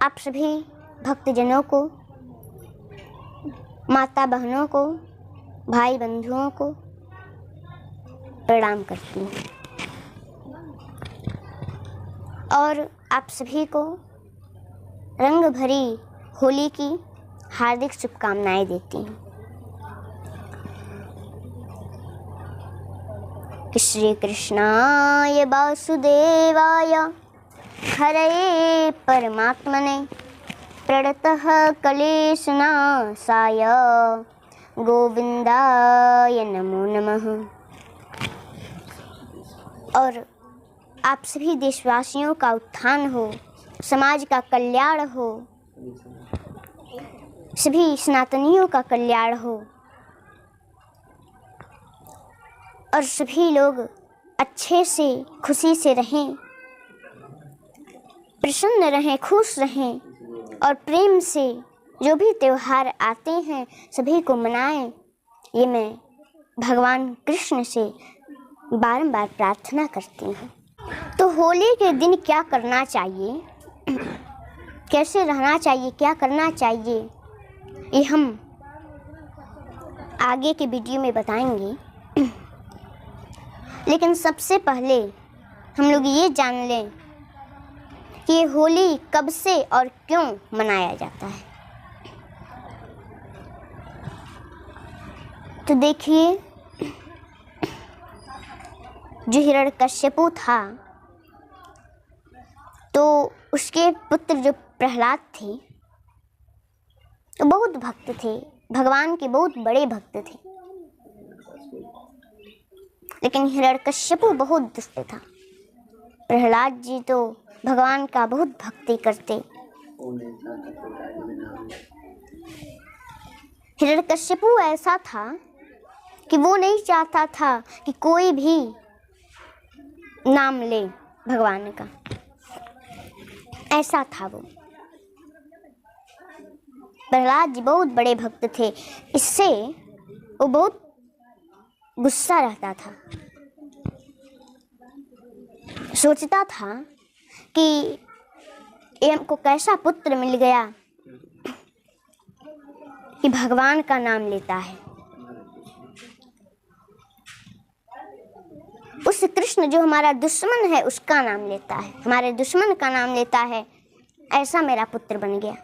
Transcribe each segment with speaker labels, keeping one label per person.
Speaker 1: आप सभी भक्तजनों को, माता बहनों को, भाई बंधुओं को प्रणाम करती हूँ और आप सभी को रंग भरी होली की हार्दिक शुभकामनाएं देती हूँ। श्री कृष्णाय वासुदेवाय हरये परमात्मने प्रणतः क्लेशनाशाय गोविंदाय नमो नमः। और आप सभी देशवासियों का उत्थान हो, समाज का कल्याण हो, सभी सनातनियों का कल्याण हो और सभी लोग अच्छे से खुशी से रहें, प्रसन्न रहें, खुश रहें और प्रेम से जो भी त्योहार आते हैं सभी को मनाएं। ये मैं भगवान कृष्ण से बारंबार प्रार्थना करती हूँ। तो होली के दिन क्या करना चाहिए, कैसे रहना चाहिए, क्या करना चाहिए, ये हम आगे के वीडियो में बताएंगे। लेकिन सबसे पहले हम लोग ये जान लें कि ये होली कब से और क्यों मनाया जाता है। तो देखिए, जो हिरण्यकश्यपु था तो उसके पुत्र जो प्रहलाद थे तो बहुत भक्त थे, भगवान के बहुत बड़े भक्त थे। लेकिन हिरण्यकश्यपु बहुत दुष्ट था। प्रहलाद जी तो भगवान का बहुत भक्ति करते। हिरण्यकश्यपु ऐसा था कि वो नहीं चाहता था कि कोई भी नाम ले भगवान का, ऐसा था वो। प्रहलाद जी बहुत बड़े भक्त थे, इससे वो बहुत गुस्सा रहता था। सोचता था कि ये हमको कैसा पुत्र मिल गया कि भगवान का नाम लेता है। उस कृष्ण जो हमारा दुश्मन है उसका नाम लेता है, हमारे दुश्मन का नाम लेता है, ऐसा मेरा पुत्र बन गया।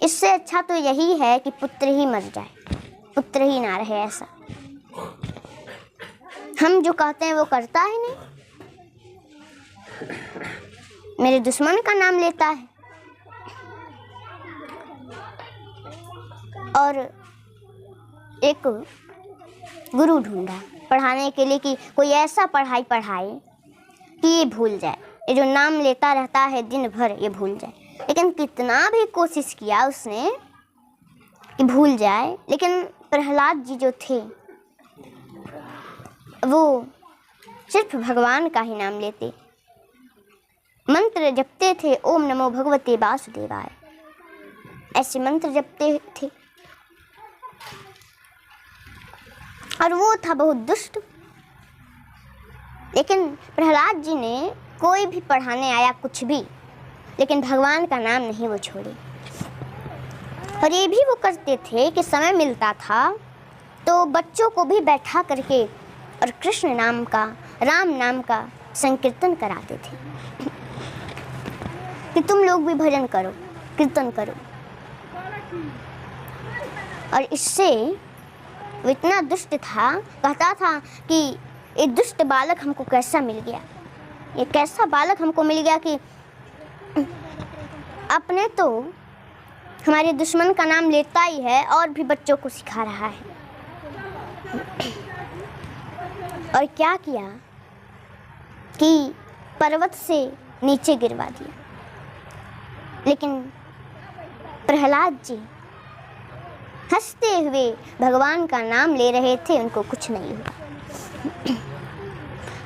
Speaker 1: इससे अच्छा तो यही है कि पुत्र ही मर जाए, पुत्र ही ना रहे। ऐसा हम जो कहते हैं वो करता है नहीं, मेरे दुश्मन का नाम लेता है। और एक गुरु ढूंढा पढ़ाने के लिए कि कोई ऐसा पढ़ाई पढ़ाए कि ये भूल जाए, ये जो नाम लेता रहता है दिन भर ये भूल जाए। लेकिन कितना भी कोशिश किया उसने कि भूल जाए, लेकिन प्रहलाद जी जो थे वो सिर्फ भगवान का ही नाम लेते, मंत्र जपते थे, ओम नमो भगवते वासुदेवाय, ऐसे मंत्र जपते थे। और वो था बहुत दुष्ट। लेकिन प्रहलाद जी ने कोई भी पढ़ाने आया कुछ भी, लेकिन भगवान का नाम नहीं वो छोड़े। और ये भी वो करते थे कि समय मिलता था तो बच्चों को भी बैठा करके और कृष्ण नाम का, राम नाम का संकीर्तन कराते थे कि तुम लोग भी भजन करो, कीर्तन करो। और इससे वो इतना दुष्ट था, कहता था कि ये दुष्ट बालक हमको कैसा मिल गया, ये कैसा बालक हमको मिल गया कि अपने तो हमारे दुश्मन का नाम लेता ही है और भी बच्चों को सिखा रहा है। और क्या किया कि पर्वत से नीचे गिरवा दिया। लेकिन प्रहलाद जी हंसते हुए भगवान का नाम ले रहे थे, उनको कुछ नहीं हुआ।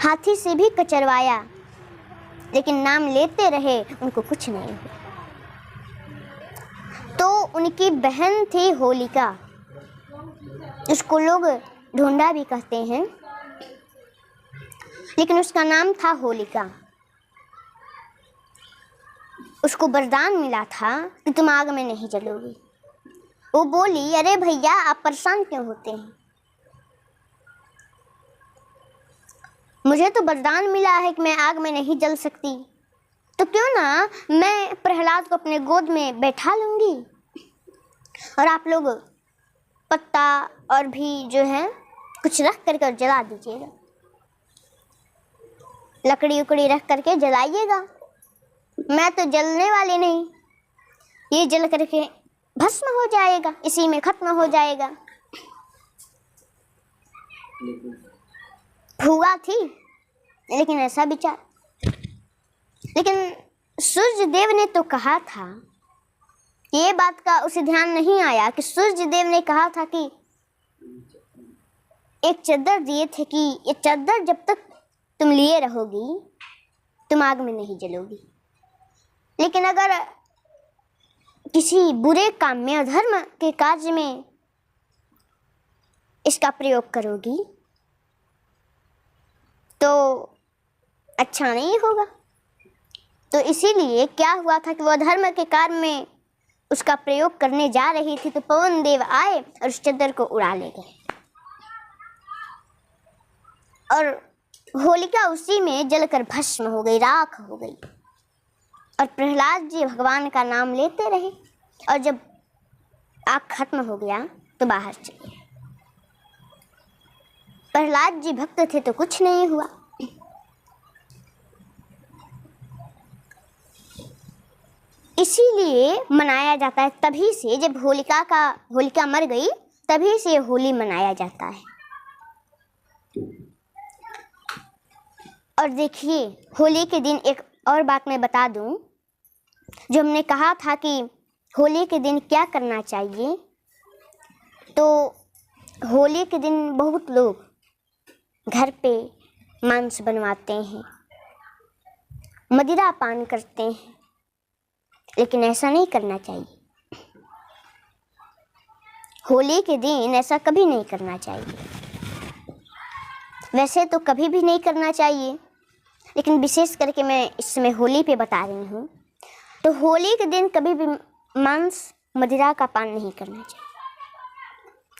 Speaker 1: हाथी से भी कचरवाया लेकिन नाम लेते रहे, उनको कुछ नहीं हुआ। तो उनकी बहन थी होलिका, उसको लोग ढूंढा भी कहते हैं, लेकिन उसका नाम था होलिका। उसको वरदान मिला था कि तुम आग में नहीं जलोगी। वो बोली, अरे भैया आप परेशान क्यों होते हैं, मुझे तो वरदान मिला है कि मैं आग में नहीं जल सकती, तो क्यों ना मैं प्रहलाद को अपने गोद में बैठा लूँगी और आप लोग पत्ता और भी जो है कुछ रख करके जला दीजिएगा, लकड़ी उकड़ी रख करके जलाइएगा, मैं तो जलने वाली नहीं, ये जल करके भस्म हो जाएगा, इसी में खत्म हो जाएगा। हुआ थी लेकिन ऐसा विचार, लेकिन सूर्य देव ने तो कहा था, ये बात का उसे ध्यान नहीं आया कि सूर्य देव ने कहा था कि एक चद्दर दिए थे कि ये चद्दर जब तक तुम लिए रहोगी तुम आग में नहीं जलोगी, लेकिन अगर किसी बुरे काम में, अधर्म के कार्य में इसका प्रयोग करोगी तो अच्छा नहीं होगा। तो इसीलिए क्या हुआ था कि वो अधर्म के कार्य में उसका प्रयोग करने जा रही थी, तो पवन देव आए और उस चद्दर को उड़ा ले गए और होलिका उसी में जलकर भस्म हो गई, राख हो गई। और प्रहलाद जी भगवान का नाम लेते रहे और जब आग खत्म हो गया तो बाहर चले। प्रहलाद जी भक्त थे तो कुछ नहीं हुआ। इसीलिए मनाया जाता है, तभी से जब होलिका मर गई तभी से होली मनाया जाता है। और देखिए होली के दिन एक और बात मैं बता दूं, जो हमने कहा था कि होली के दिन क्या करना चाहिए, तो होली के दिन बहुत लोग घर पे मांस बनवाते हैं, मदिरा पान करते हैं, लेकिन ऐसा नहीं करना चाहिए। होली के दिन ऐसा कभी नहीं करना चाहिए। वैसे तो कभी भी नहीं करना चाहिए, लेकिन विशेष करके मैं इस समय होली पे बता रही हूँ। तो होली के दिन कभी भी मांस मदिरा का पान नहीं करना चाहिए,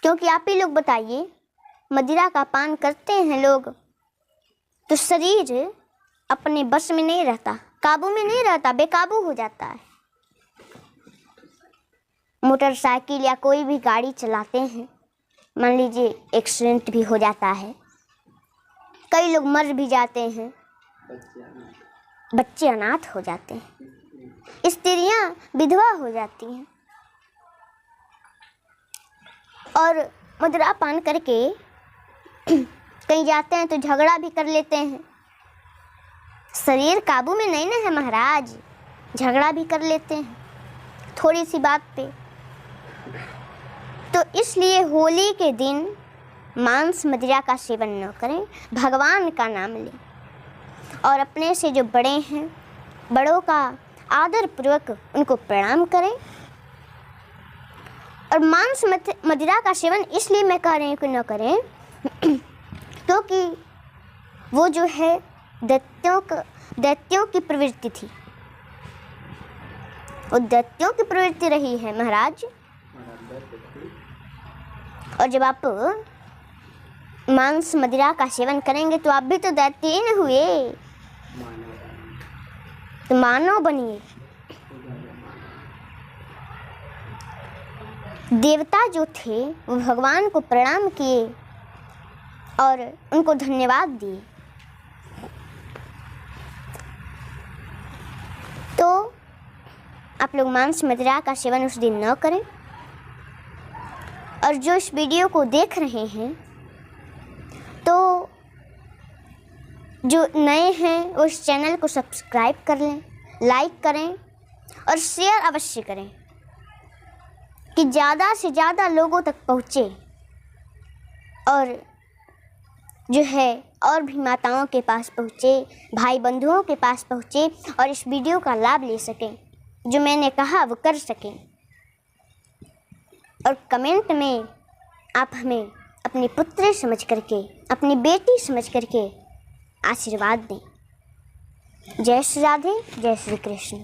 Speaker 1: क्योंकि आप ही लोग बताइए, मदिरा का पान करते हैं लोग तो शरीर अपने बस में नहीं रहता, काबू में नहीं रहता, बेकाबू हो जाता है। मोटरसाइकिल या कोई भी गाड़ी चलाते हैं, मान लीजिए एक्सीडेंट भी हो जाता है, कई लोग मर भी जाते हैं, बच्चे अनाथ हो जाते हैं, स्त्रियां विधवा हो जाती हैं और मदिरा पान करके कहीं जाते हैं तो झगड़ा भी कर लेते हैं। शरीर काबू में नहीं ना है महाराज, झगड़ा भी कर लेते हैं थोड़ी सी बात पे। तो इसलिए होली के दिन मांस मदिरा का सेवन न करें, भगवान का नाम लें और अपने से जो बड़े हैं बड़ों का आदर पूर्वक उनको प्रणाम करें। और मांस मदिरा का सेवन इसलिए मैं कह रही हूँ कि न करें क्योंकि वो जो है दैत्यों की प्रवृत्ति थी, वो दैत्यों की प्रवृत्ति रही है महाराज। और जब आप मांस मदिरा का सेवन करेंगे तो आप भी तो दैत्य ही न हुए, तो मानव बनिए। देवता जो थे वो भगवान को प्रणाम किए और उनको धन्यवाद दिए। तो आप लोग मांस मदिरा का सेवन उस दिन न करें। और जो इस वीडियो को देख रहे हैं तो जो नए हैं वो इस चैनल को सब्सक्राइब कर लें, लाइक करें और शेयर अवश्य करें कि ज़्यादा से ज़्यादा लोगों तक पहुँचे और जो है और भी माताओं के पास पहुँचे, भाई बंधुओं के पास पहुँचे और इस वीडियो का लाभ ले सकें, जो मैंने कहा वो कर सकें। और कमेंट में आप हमें अपनी पुत्री समझ करके, अपनी बेटी समझ करके आशीर्वाद दें। जय श्री राधे, जय श्री कृष्ण।